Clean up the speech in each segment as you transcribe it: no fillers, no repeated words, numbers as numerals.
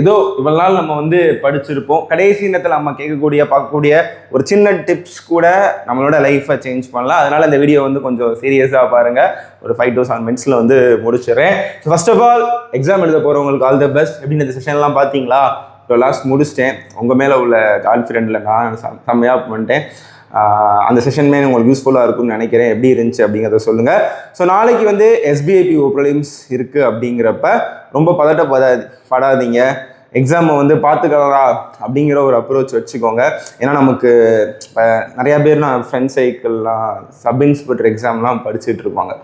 ஏதோ இவ்வளவு நாள் நம்ம வந்து படிச்சிருப்போம், கடைசி நேரத்தில் நம்ம பார்க்கக்கூடிய ஒரு சின்ன டிப்ஸ் கூட நம்மளோட லைஃப்பை சேஞ்ச் பண்ணலாம். அதனால இந்த வீடியோ வந்து கொஞ்சம் சீரியஸாக பாருங்க. ஒரு 5 to 7 minutes வந்து முடிச்சிடுறேன். ஃபர்ஸ்ட் ஆஃப் ஆல் எக்ஸாம் எழுத போறவங்களுக்கு ஆல் த பெஸ்ட். எப்படின்னு இந்த செஷன்லாம் பார்த்தீங்களா? லாஸ்ட் முடிச்சிட்டேன். உங்கள் மேலே உள்ள கான்ஃபிடென்ட்டில் நான் செம்மையாக பண்ணிட்டேன். அந்த செஷனுமே உங்களுக்கு யூஸ்ஃபுல்லாக இருக்கும்னு நினைக்கிறேன். எப்படி இருந்துச்சு அப்படிங்கிறத சொல்லுங்கள். ஸோ நாளைக்கு வந்து SBIPO ப்ரிலிம்ஸ் இருக்குது அப்படிங்கிறப்ப ரொம்ப படாதீங்க. எக்ஸாமை வந்து பார்த்துக்கலா அப்படிங்கிற ஒரு அப்ரோச் வச்சுக்கோங்க. ஏன்னா நமக்கு இப்போ நிறையா பேர் நான் ஃப்ரெண்ட் சைக்கிள்லாம் சப் இன்ஸ்பெக்டர் எக்ஸாம்லாம் படிச்சுட்டு இருப்பாங்க.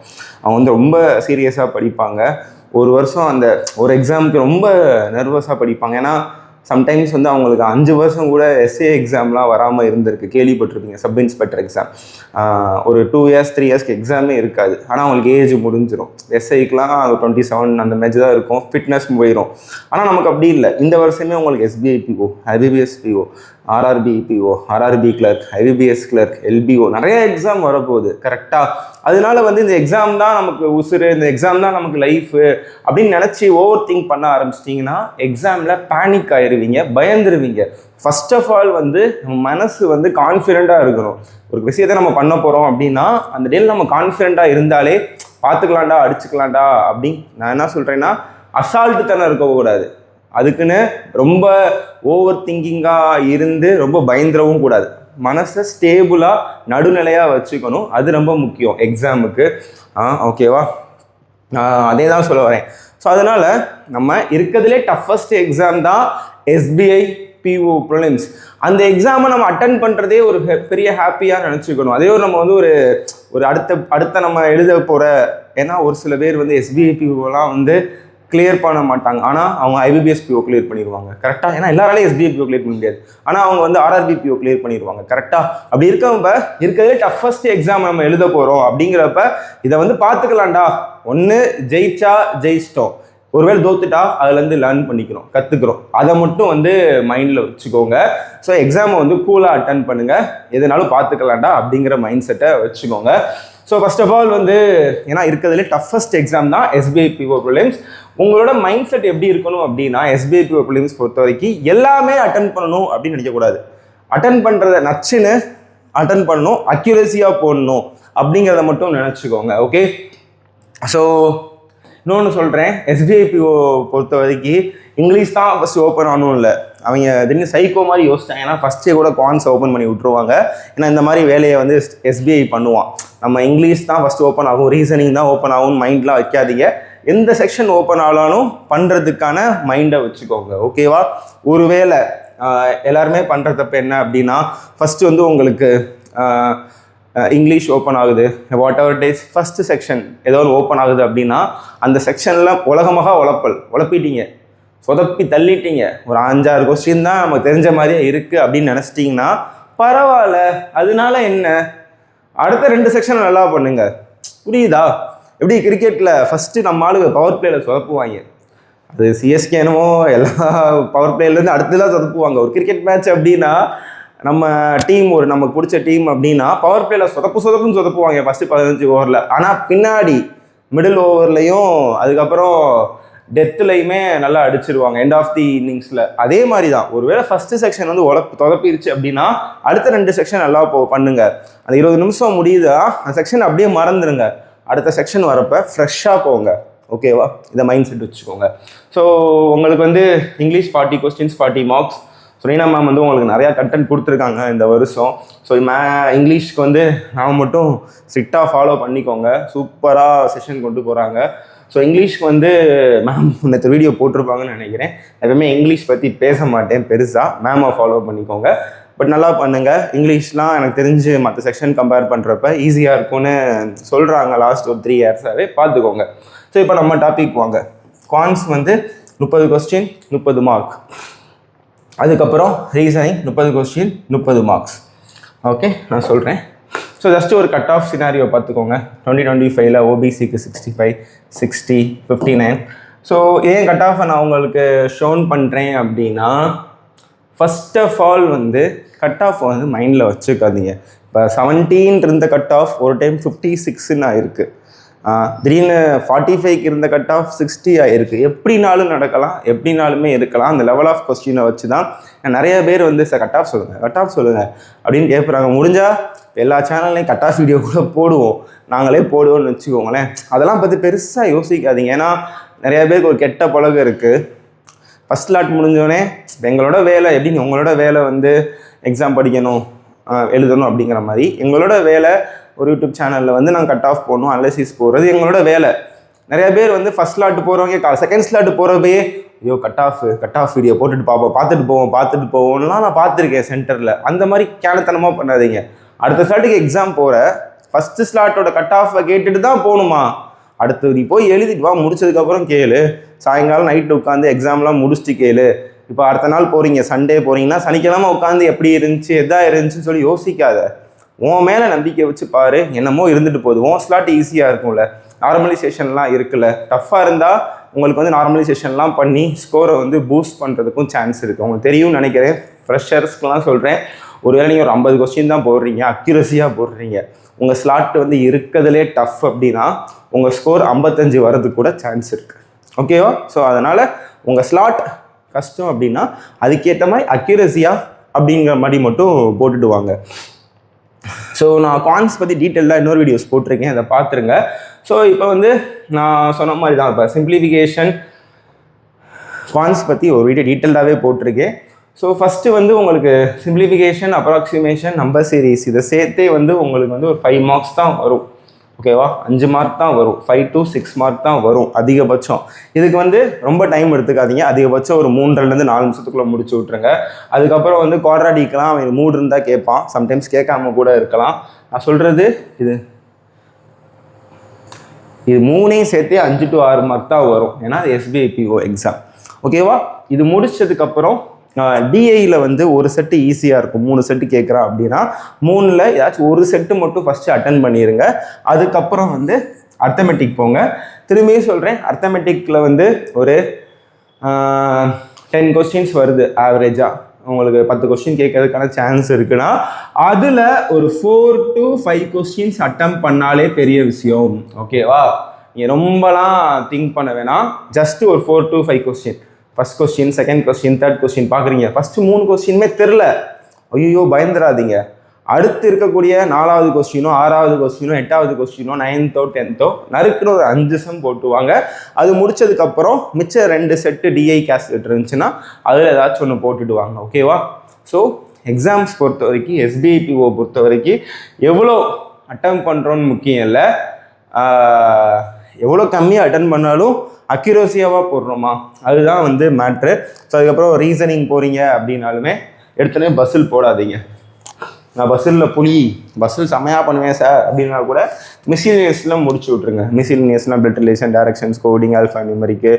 அவங்க வந்து ரொம்ப சீரியஸாக படிப்பாங்க. ஒரு வருஷம் அந்த ஒரு எக்ஸாமுக்கு ரொம்ப நர்வஸாக படிப்பாங்க. ஏன்னா சம்டைம்ஸ் வந்து அவங்களுக்கு 5 வருஷம் கூட SA எக்ஸாம்லாம் வராமல் இருந்திருக்கு, கேள்விப்பட்டிருப்பீங்க. சப் இன்ஸ்பெக்டர் எக்ஸாம் ஒரு 2 years 3 years எக்ஸாமே இருக்காது. ஆனால் அவங்களுக்கு ஏஜ் முடிஞ்சிடும். SIக்கெலாம் 27 அந்த மேட்ச் தான் இருக்கும், ஃபிட்னஸ் போயிடும். ஆனால் நமக்கு அப்படி இல்லை. இந்த வருஷமே உங்களுக்கு SBIPO, IBPS PO, RRB PO, RRB clerk, IBPS clerk, LBO நிறைய எக்ஸாம் வரப்போகுது. கரெக்டாக? அதனால வந்து இந்த எக்ஸாம் தான் நமக்கு உசுறு, இந்த எக்ஸாம் தான் நமக்கு லைஃபு அப்படின்னு நினச்சி ஓவர் திங்க் பண்ண ஆரம்பிச்சிட்டிங்கன்னா எக்ஸாமில் பேனிக் ஆயிடுவீங்க, பயந்துருவீங்க. ஃபர்ஸ்ட் ஆஃப் ஆல் வந்து நம்ம மனசு வந்து கான்ஃபிடென்ட்டாக இருக்கணும். ஒரு விஷயத்தை நம்ம பண்ண போகிறோம் அப்படின்னா அந்த டேல நம்ம கான்ஃபிடென்ட்டாக இருந்தாலே பார்த்துக்கலாண்டா, அடிச்சுக்கலாண்டா அப்படின்னு நான் என்ன சொல்கிறேன்னா, அசால்ட்டு தானே இருக்கக்கூடாது. அதுக்குன்னு ரொம்ப ஓவர் திங்கிங்காக இருந்து ரொம்ப பயந்துடவும் கூடாது. மனசை ஸ்டேபிளாக நடுநிலையாக வச்சுக்கணும். அது ரொம்ப முக்கியம் எக்ஸாமுக்கு. ஓகேவா? அதே தான் சொல்ல வரேன். ஸோ அதனால் நம்ம இருக்கிறதுலே டஃபஸ்ட் எக்ஸாம் தான் SBIPO ப்ரிலிம்ஸ். அந்த எக்ஸாமை நம்ம அட்டன் பண்ணுறதே ஒரு பெரிய ஹாப்பியாக நினச்சிக்கணும். அதே ஒரு நம்ம வந்து ஒரு அடுத்த நம்ம எழுத போகிற, ஏன்னா ஒரு சில பேர் வந்து SBIPOலாம் வந்து கிளியர் பண்ண மாட்டாங்க. ஆனால் அவங்க IBPS PO கிளியர் பண்ணிடுவாங்க. கரெக்டாக? ஏன்னா எல்லாராலையும் SBIPO கிளியர் பண்ண முடியாது. ஆனால் அவங்க வந்து RRB PO கிளியர் பண்ணிடுவாங்க. கரெக்டாக? அப்படி இருக்கவங்க இருக்கிறதே டஃபஸ்ட் எக்ஸாம் நம்ம எழுத போகிறோம் அப்படிங்கிறப்ப இதை வந்து பார்த்துக்கலாண்டா. ஒன்று ஜெயிச்சிட்டோம், ஒருவேளை தோத்துட்டா அதுலேருந்து லேர்ன் பண்ணிக்கிறோம், கற்றுக்குறோம். அதை மட்டும் வந்து மைண்டில் வச்சுக்கோங்க. ஸோ எக்ஸாமை வந்து கூலாக அட்டன் பண்ணுங்கள். எதுனாலும் பார்த்துக்கலாண்டா அப்படிங்கிற மைண்ட் செட்டை வச்சுக்கோங்க. ஸோ ஃபர்ஸ்ட் ஆஃப் ஆல் வந்து ஏன்னா இருக்கிறதுலே டஃபஸ்ட் எக்ஸாம் தான் SBIPO ப்ரிலிம்ஸ். உங்களோட மைண்ட் செட் எப்படி இருக்கணும் அப்படின்னா, SBIPO ப்ரிலிம்ஸ் பொறுத்த வரைக்கும் எல்லாமே அட்டன் பண்ணணும் அப்படின்னு நினைக்கக்கூடாது. அட்டன் பண்ணுறத நச்சுன்னு அட்டன் பண்ணணும், அக்யூரஸியாக போடணும் அப்படிங்கிறத மட்டும் நினச்சிக்கோங்க. ஓகே? ஸோ இன்னொன்று சொல்கிறேன், SBIPO பொறுத்த வரைக்கும் இங்கிலீஷ் தான் ஃபஸ்ட்டு ஓப்பன் ஆகணும் இல்லை. அவங்க திடீர்னு சைக்கோ மாதிரி யோசிச்சாங்க. ஏன்னா ஃபஸ்ட்டே கூட கான்ஸ் ஓப்பன் பண்ணி விட்ருவாங்க. ஏன்னா இந்த மாதிரி வேலையை வந்து SBI பண்ணுவான். நம்ம இங்கிலீஷ் தான் ஃபஸ்ட்டு ஓப்பன் ஆகும், ரீசனிங் தான் ஓப்பன் ஆகும்னு மைண்ட்லாம் வைக்காதீங்க. எந்த செக்ஷன் ஓப்பன் ஆனாலும் பண்ணுறதுக்கான மைண்டை வச்சுக்கோங்க. ஓகேவா? ஒருவேளை எல்லாருமே பண்ணுற தப்பு என்ன அப்படின்னா, ஃபஸ்ட்டு வந்து உங்களுக்கு இங்கிலீஷ் ஓப்பன் ஆகுது, what ever days first section ஏதோ ஒரு ஓப்பன் ஆகுது அப்படின்னா அந்த செக்ஷனில் உலகமாக உழப்பிட்டீங்க, சொதப்பி தள்ளிட்டீங்க. ஒரு 5-6 கொஸ்டின் தான் நமக்கு தெரிஞ்ச மாதிரியே இருக்குது அப்படின்னு நினச்சிட்டிங்கன்னா பரவாயில்ல. அதனால என்ன, அடுத்த 2 செக்ஷன் நல்லா பண்ணுங்க. புரியுதா? எப்படி கிரிக்கெட்டில் ஃபஸ்ட்டு நம்ம ஆளுங்க பவர் பிளேயில் சொதப்புவாங்க. அது CSK என்னமோ எல்லா பவர் பிளேலேருந்து அடுத்ததான் சொதப்புவாங்க. ஒரு கிரிக்கெட் மேட்ச் அப்படின்னா நம்ம டீம் நமக்கு பிடிச்ச டீம் அப்படின்னா பவர் பிளேயில் சொதப்புன்னு சொதப்புவாங்க ஃபஸ்ட்டு 15 ஓவரில். ஆனால் பின்னாடி மிடில் ஓவர்லையும் அதுக்கப்புறம் டெத்துலையுமே நல்லா அடிச்சிருவாங்க எண்ட் ஆஃப் தி இன்னிங்ஸில். அதே மாதிரி தான் ஒருவேளை ஃபஸ்ட்டு செக்ஷன் வந்து சொதப்பிடுச்சு அப்படின்னா அடுத்த 2 செக்ஷன் நல்லா பண்ணுங்க. அந்த 20 நிமிஷம் முடியுதா அந்த செக்ஷன் அப்படியே மறந்துடுங்க. அடுத்த செக்ஷன் வரப்போ ஃப்ரெஷ்ஷாக போங்க. ஓகேவா? இதை மைண்ட் செட் வச்சுக்கோங்க. ஸோ உங்களுக்கு வந்து English 40 questions 40 marks. Reena ma'am வந்து உங்களுக்கு நிறையா கண்டென்ட் கொடுத்துருக்காங்க இந்த வருஷம். ஸோ இங்கிலீஷ்க்கு வந்து நான் மட்டும் ஸ்ட்ரிக்டாக ஃபாலோ பண்ணிக்கோங்க. சூப்பராக செஷன் கொண்டு போகிறாங்க. ஸோ இங்கிலீஷ்க்கு வந்து மேம் இந்த வீடியோ போட்டிருப்பாங்கன்னு நினைக்கிறேன். எப்பவுமே இங்கிலீஷ் பற்றி பேச மாட்டேன் பெருசாக, மேமை ஃபாலோ பண்ணிக்கோங்க. பட் நல்லா பண்ணுங்கள். இங்கிலீஷ்லாம் எனக்கு தெரிஞ்சு மற்ற செக்ஷன் கம்பேர் பண்ணுறப்ப ஈஸியாக இருக்கும்னு சொல்கிறாங்க லாஸ்ட் ஒரு 3 years-ஆகவே. பார்த்துக்கோங்க. ஸோ இப்போ நம்ம டாபிக் வாங்க. குவான்ஸ் வந்து 30 question 30 mark. அதுக்கப்புறம் ரீசனிங் 30 question 30 marks. ஓகே, நான் சொல்கிறேன். ஸோ ஜஸ்ட்டு ஒரு கட் ஆஃப் சினாரியோ பார்த்துக்கோங்க. 2025 OBCக்கு 65, 60, 59. ஸோ ஏன் கட் ஆஃபை நான் உங்களுக்கு ஷோன் பண்ணுறேன் அப்படின்னா, ஃபர்ஸ்ட் ஆஃப் ஆல் வந்து கட் ஆஃப் வந்து மைண்டில் வச்சுக்காதீங்க. இப்போ 17 இருந்த கட் ஆஃப் ஒரு டைம் 56ன்னு ஆயிருக்கு. திடீர்னு 45க்கு இருந்த கட் ஆஃப் 60 ஆயிருக்கு. எப்படினாலும் நடக்கலாம், எப்படினாலுமே இருக்கலாம். அந்த லெவல் ஆஃப் கொஸ்டினை வச்சு தான் நிறைய பேர் வந்து சார் கட் ஆஃப் சொல்லுங்கள் அப்படின்னு கேட்குறாங்க. முடிஞ்சால் எல்லா சேனல்லையும் கட் ஆஃப் வீடியோ கூட போடுவோம், நாங்களே போடுவோம்னு வச்சுக்கோங்களேன். அதெல்லாம் பற்றி பெருசாக யோசிக்காதீங்க. ஏன்னா நிறைய பேருக்கு ஒரு கெட்ட பழக்கம் இருக்குது. ஃபஸ்ட் லாட் முடிஞ்சோடனே எங்களோட வேலை எப்படின்னு, உங்களோட வேலை வந்து எக்ஸாம் படிக்கணும், எழுதணும் அப்படிங்கிற மாதிரி. எங்களோட வேலை ஒரு யூடியூப் சேனலில் வந்து நாங்கள் கட் ஆஃப் போடணும், அனலைசிஸ் போடுறது எங்களோட வேலை. நிறைய பேர் வந்து ஃபஸ்ட் லாட்டு போகிறவங்க செகண்ட் ஸ்லாட்டு போகிறப்பயே ஐயோ கட் ஆஃப் வீடியோ பார்த்துட்டு போவோம்லாம் நான் பார்த்துருக்கேன் சென்டரில். அந்த மாதிரி கேனத்தனமாக பண்ணாதீங்க. அடுத்த ஸ்லாட்டுக்கு எக்ஸாம் போகிற ஃபஸ்ட்டு ஸ்லாட்டோட கட் ஆஃபை கேட்டுட்டு தான் போகணுமா? அடுத்து நீ போய் எழுதிட்டு வா, முடிச்சதுக்கப்புறம் கேளு. சாயங்காலம் நைட்டு உட்காந்து எக்ஸாம்லாம் முடிச்சுட்டு கேளு. இப்போ அடுத்த நாள் போகிறீங்க, சண்டே போகிறீங்கன்னா சனிக்கிழமை உட்காந்து எப்படி இருந்துச்சு எதா இருந்துச்சுன்னு சொல்லி யோசிக்காத. உன் மேலே நம்பிக்கை வச்சு பாரு, என்னமோ இருந்துட்டு போகுது. உன் ஸ்லாட் ஈஸியாக இருக்கும்ல, நார்மலைசேஷன்லாம் இருக்குல்ல. டஃப்பாக இருந்தால் உங்களுக்கு வந்து நார்மலைசேஷன்லாம் பண்ணி ஸ்கோரை வந்து பூஸ்ட் பண்ணுறதுக்கும் சான்ஸ் இருக்குது. உங்களுக்கு தெரியும்னு நினைக்கிறேன். ஃப்ரெஷர்ஸ்க்கெலாம் சொல்கிறேன், ஒருவேளை நீங்கள் ஒரு 50 கொஸ்டின் தான் போடுறீங்க, அக்யூரஸியாக போடுறீங்க, உங்கள் ஸ்லாட் வந்து இருக்கிறதுலே டஃப் அப்படின்னா உங்கள் ஸ்கோர் 55 வரதுக்கு கூட சான்ஸ் இருக்குது. ஓகேவா? ஸோ அதனால் உங்கள் ஸ்லாட் கஷ்டம் அப்படின்னா அதுக்கேற்ற மாதிரி அக்யூரஸியாக அப்படிங்கிற மாதிரி மட்டும் போட்டுட்டு வாங்க. ஸோ நான் கான்ஸ் பற்றி டீட்டெயிலாக இன்னொரு வீடியோஸ் போட்டிருக்கேன், அதை பார்த்துருங்க. ஸோ இப்போ வந்து நான் சொன்ன மாதிரி தான், இப்போ சிம்பிளிஃபிகேஷன் கான்ஸ் பற்றி ஒரு வீடியோ டீட்டெயில்டாகவே போட்டிருக்கேன். ஸோ ஃபஸ்ட்டு வந்து உங்களுக்கு சிம்பிளிஃபிகேஷன், அப்ராக்சிமேஷன், நம்பர் சீரீஸ் இதை சேர்த்தே வந்து உங்களுக்கு வந்து ஒரு 5 மார்க்ஸ் தான் வரும். ஓகேவா? 5 மார்க் தான் வரும், 5 to 6 மார்க் தான் வரும் அதிகபட்சம். இதுக்கு வந்து ரொம்ப டைம் எடுத்துக்காதீங்க. அதிகபட்சம் ஒரு 3-4 நிமிஷத்துக்குள்ளே முடிச்சு விட்ருங்க. அதுக்கப்புறம் வந்து குவாட்ராட்டிக்லாம் அவன் மூடு இருந்தால் கேட்பான், சம்டைம்ஸ் கேட்காம கூட இருக்கலாம். நான் சொல்கிறது இது 3ஐயும் சேர்த்தே 5 to 6 மார்க் தான் வரும். ஏன்னா அது SBIPO எக்ஸாம். ஓகேவா? இது முடிச்சதுக்கப்புறம் டிஐயில் வந்து ஒரு செட்டு ஈஸியாக இருக்கும். 3 செட்டு கேட்குறான் அப்படின்னா 3ல் ஏதாச்சும் ஒரு செட்டு மட்டும் ஃபஸ்ட்டு அட்டன் பண்ணிடுங்க. அதுக்கப்புறம் வந்து அர்த்தமெட்டிக் போங்க. திரும்பியும் சொல்கிறேன், அர்த்தமெட்டிக்கில் வந்து ஒரு 10 கொஸ்டின்ஸ் வருது ஆவரேஜாக, உங்களுக்கு 10 கொஸ்டின் கேட்கறதுக்கான சான்ஸ் இருக்குன்னா அதில் ஒரு 4 to 5 கொஸ்டின்ஸ் அட்டம் பண்ணாலே பெரிய விஷயம். ஓகேவா? நீங்கள் ரொம்பலாம் திங்க் பண்ண வேணாம். ஜஸ்ட்டு ஒரு 4 to 5 question, first question, second question, third question பார்க்குறீங்க, ஃபஸ்ட்டு 3 கொஸ்டினுமே தெரில, ஐயோ பயந்துடாதீங்க. அடுத்து இருக்கக்கூடிய 4வது கொஸ்டினோ 6வது கொஸ்டினோ 8வது கொஸ்டினோ 9th 10th நறுக்குன்னு ஒரு 5 சம் போட்டுவாங்க. அது முடிச்சதுக்கப்புறம் மிச்சம் 2 செட்டு டிஐ கேஸ்லெட் இருந்துச்சுன்னா அதில் ஏதாச்சும் ஒன்று போட்டுடுவாங்க. ஓகேவா? ஸோ எக்ஸாம்ஸ் பொறுத்த வரைக்கும், SBIPO பொறுத்த வரைக்கும் எவ்வளோ அட்டன் பண்ணுறோன்னு முக்கியம் இல்லை, எவ்வளோ கம்மியாக அட்டன் பண்ணாலும் அக்யூரஸியாவாக போடுறோமா அதுதான் வந்து மேட்ரு. ஸோ அதுக்கப்புறம் ரீசனிங் போகிறீங்க அப்படின்னாலுமே எடுத்தோடனே பஸ்ஸில் போடாதீங்க. நான் பஸ்ஸில் செம்மையாக பண்ணுவேன் சார் அப்படின்னா கூட மிஸ்லினியஸில் முடிச்சு விட்ருங்க. மிஸ்லினியஸ்னால் blood relation, directions, coding, alpha நியூமரிக்கு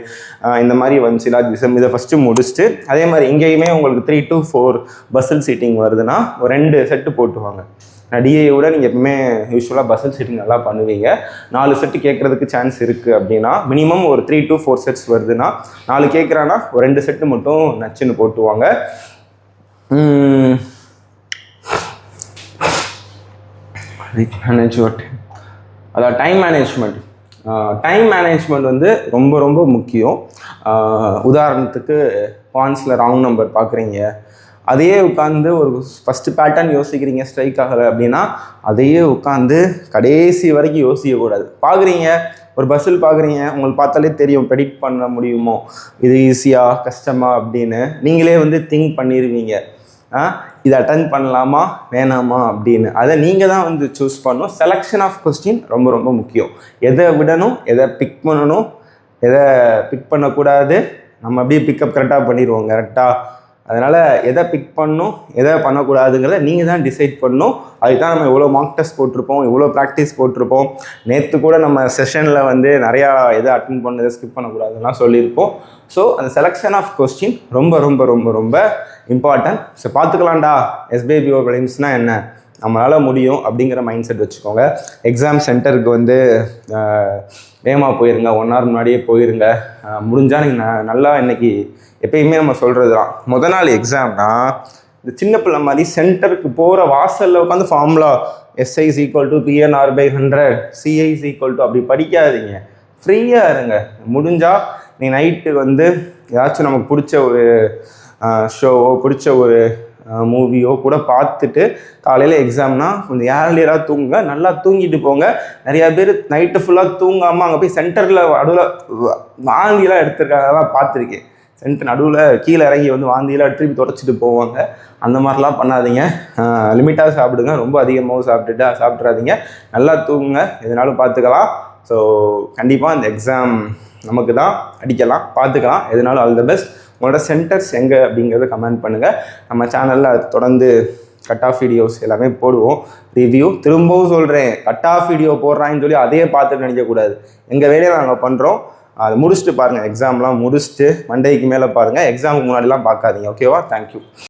இந்த மாதிரி வந்துச்சுன்னா இதை ஃபஸ்ட்டு முடிச்சுட்டு, அதே மாதிரி இங்கேயுமே உங்களுக்கு 3 to 4 பஸ்ஸில் சீட்டிங் வருதுன்னா ஒரு 2 செட்டு போட்டுவாங்க. டிஏயோட நீங்கள் எப்பவுமே யூஸ்வலாக பஸ்ஸில் சீட்டிங் நல்லா பண்ணுவீங்க. 4 செட்டு கேட்குறதுக்கு சான்ஸ் இருக்குது அப்படின்னா மினிமம் ஒரு 3 to 4 செட்ஸ் வருதுன்னா 4 கேட்குறான்னா ஒரு 2 செட்டு மட்டும் நச்சுன்னு போட்டுவாங்க. அதான் டைம் மேனேஜ்மெண்ட் வந்து ரொம்ப ரொம்ப முக்கியம். உதாரணத்துக்கு பாயிண்ட்ஸில் ராங் நம்பர் பார்க்குறீங்க, அதையே உட்காந்து ஒரு ஃபஸ்ட்டு பேட்டர்ன் யோசிக்கிறீங்க, ஸ்ட்ரைக் ஆகலை அப்படின்னா அதையே உட்காந்து கடைசி வரைக்கும் யோசிக்கக்கூடாது. பார்க்குறீங்க, ஒரு பஸ்ஸில் பார்க்குறீங்க, உங்களுக்கு பார்த்தாலே தெரியும் ப்ரெடிக்ட் பண்ண முடியுமோ இது ஈஸியாக கஷ்டமா அப்படின்னு நீங்களே வந்து திங்க் பண்ணிடுவீங்க. இதை அட்டன் பண்ணலாமா வேணாமா அப்படின்னு அதை நீங்கள் தான் வந்து சூஸ் பண்ணணும். செலெக்ஷன் ஆஃப் கொஸ்டின் ரொம்ப ரொம்ப முக்கியம். எதை விடணும், எதை பிக் பண்ணணும், எதை பிக் பண்ணக்கூடாது, நம்ம அப்படியே பிக்கப் கரெக்டாக பண்ணிடுவோம் கரெக்டாக. அதனால் எதை பிக் பண்ணணும் எதை பண்ணக்கூடாதுங்கிறத நீங்கள் தான் டிசைட் பண்ணணும். அதுக்கு தான் நம்ம இவ்வளோ மார்க் டெஸ்ட் போட்டிருப்போம், இவ்வளோ ப்ராக்டிஸ் போட்டிருப்போம். நேற்று கூட நம்ம செஷனில் வந்து நிறையா எதை அட்டென்ட் பண்ண எதை ஸ்கிப் பண்ணக்கூடாதுலாம் சொல்லியிருப்போம். ஸோ அந்த செலெக்ஷன் ஆஃப் கொஸ்டின் ரொம்ப ரொம்ப ரொம்ப ரொம்ப இம்பார்ட்டன்ட். ஸோ பார்த்துக்கலாம்டா SBIPO ப்ரிலிம்ஸ்னால் என்ன, நம்மளால் முடியும் அப்படிங்கிற மைண்ட் செட் வச்சுக்கோங்க. எக்ஸாம் சென்டருக்கு வந்து வேகமாக போயிருங்க, 1 hour முன்னாடியே போயிருங்க. முடிஞ்சால் நீங்கள் நல்லா இன்றைக்கி எப்பயுமே நம்ம சொல்கிறது தான், முத நாள் எக்ஸாம்னா இந்த சின்ன பிள்ளை மாதிரி சென்டருக்கு போகிற வாசலில் உட்காந்து formula SI is equal to PNR/100, CI is equal to அப்படி படிக்காதீங்க. ஃப்ரீயாக இருங்க. முடிஞ்சால் நீ நைட்டு வந்து ஏதாச்சும் நமக்கு பிடிச்ச ஒரு ஷோவோ பிடிச்ச ஒரு மூவியோ கூட பார்த்துட்டு காலையில் எக்ஸாம்னா கொஞ்சம் ஏர்லியராக தூங்குங்க, நல்லா தூங்கிட்டு போங்க. நிறையா பேர் நைட்டு ஃபுல்லாக தூங்காமல் அங்கே போய் சென்டரில் நடுவில் வாந்தியெல்லாம் எடுத்துருக்காங்க, அதெல்லாம் பார்த்துருக்கேன். சென்டர் நடுவில் கீழே இறங்கி வந்து வாந்தியெல்லாம் எடுத்து தொடச்சிட்டு போவாங்க. அந்த மாதிரிலாம் பண்ணாதீங்க. லிமிட்டாக சாப்பிடுங்க, ரொம்ப அதிகமாகவும் சாப்பிட்றாதீங்க. நல்லா தூங்குங்க, எதுனாலும் பார்த்துக்கலாம். ஸோ கண்டிப்பாக இந்த எக்ஸாம் நமக்கு தான், அடிக்கலாம், பார்த்துக்கலாம். எதுனாலும் ஆல் த பெஸ்ட். உங்களோட சென்டர்ஸ் எங்கே அப்படிங்கிறத கமெண்ட் பண்ணுங்கள். நம்ம சேனலில் தொடர்ந்து கட் ஆஃப் வீடியோஸ் எல்லாமே போடுவோம், ரிவ்யூ. திரும்பவும் சொல்கிறேன், கட் ஆஃப் வீடியோ போடுறாங்கன்னு சொல்லி அதையே பார்த்துட்டு நினைக்கக்கூடாது. எங்கள் வேலையை நாங்கள் பண்ணுறோம், அதை முடிச்சுட்டு பாருங்கள். எக்ஸாம்லாம் முடிச்சுட்டு மண்டேக்கு மேலே பாருங்கள், எக்ஸாமுக்கு முன்னாடிலாம் பார்க்காதீங்க. ஓகேவா? தேங்க்யூ.